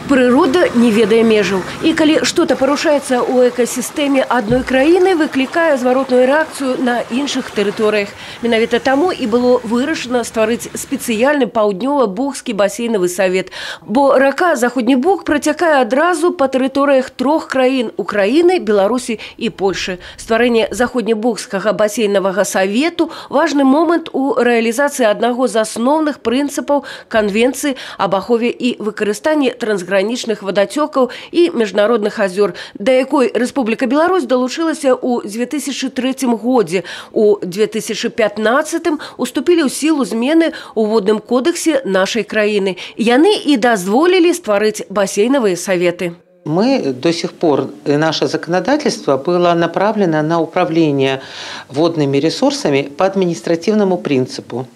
Природа не ведае межаў. І калі што-то парушаецца ў экасістэме адной краіны, выклікае зваротную рэакцыю на іншых тэрыторыях. Менавіта таму і было вырашана стварыць спецыяльны паўднёва-бугскі басейнавы савет. Бо рака Заходні Буг працякае адразу па тэрыторыях 3 краін – Украіны, Беларусі і Польшы. Стварэнне Заходнебугскага басейнавага савету – важны момант у рэалізацыі аднаго з асноўных прынцыпаў Канвенцыі аб ахове і выкарыстанні трансгранічных водацёкаў і міжнародных азёр, да якой Рэспубліка Беларусь далучылася ў 2003 годзе. У 2015 уступілі ў сілу змены ў водным кодексе нашай краіны. Яны і дазволілі стварыць басейнавыя саветы. Мы до сих пор, наше законодательство было направлено на управление водными ресурсами по административному принципу.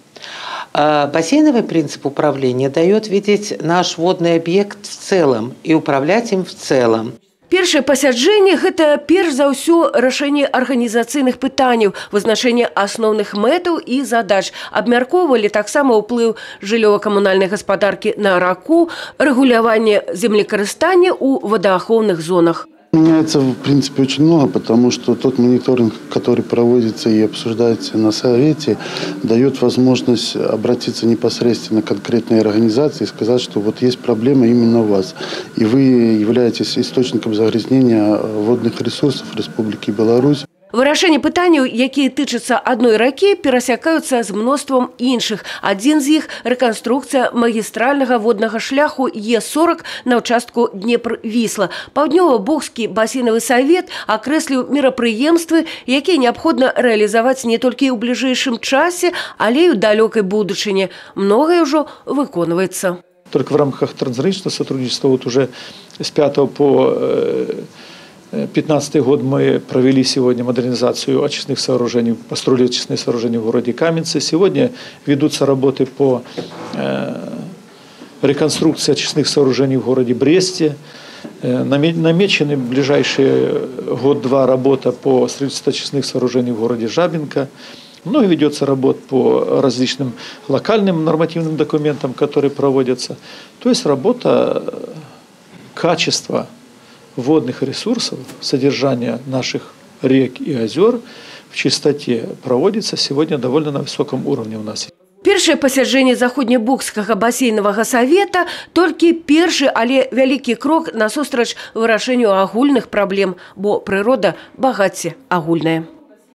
Бассейновый принцип управления дает видеть наш водный объект в целом и управлять им в целом. Першае пасяджэнне – гэта перш за ўсё рашэнне арганізацыйных пытанняў, вызначэнне асноўных мэтаў і задач. Абмяркоўвалі таксама ўплыў жыллёва-камунальнай гаспадаркі на раку, рэгуляванне землекарыстання ў водаахоўных зонах. Меняется, в принципе, очень много, потому что тот мониторинг, который проводится и обсуждается на совете, дает возможность обратиться непосредственно к конкретной организации и сказать, что вот есть проблема именно у вас. И вы являетесь источником загрязнения водных ресурсов Республики Беларусь. Вырашэнне пытанняў, якія тычацца адной ракі, перасякаюцца з мноствам іншых. Адзін з іх – рэканструкцыя магістральнага воднага шляху Е40 на ўчастку Днепр-Вісла. Паўднёва-бугскі басейнавы савет акрэсліў мерапрыемствы, якія неабходна рэалізаваць не толькі ў бліжэйшым часе, але і ў далёкай будучыні. Многае ўжо выконваецца. Только в рамках трансграничного сотрудничества вот уже с 5 по 2015 год мы провели сегодня модернизацию очистных сооружений, построили очистные сооружения в городе Каменцы. Сегодня ведутся работы по реконструкции очистных сооружений в городе Бресте. Намечены в ближайшие год-два работа по строительству очистных сооружений в городе Жабинка. Ну и ведется работа по различным локальным нормативным документам, которые проводятся. То есть работа качества водных ресурсов, содержания наших рек и озер в чистоте проводится сегодня довольно на высоком уровне у нас. Першае пасяджэнне Заходнебугскага басейнавага савета – толькі першы, але вялікі крок насустрач вырашэнню агульных праблем, бо прырода багацце агульнае.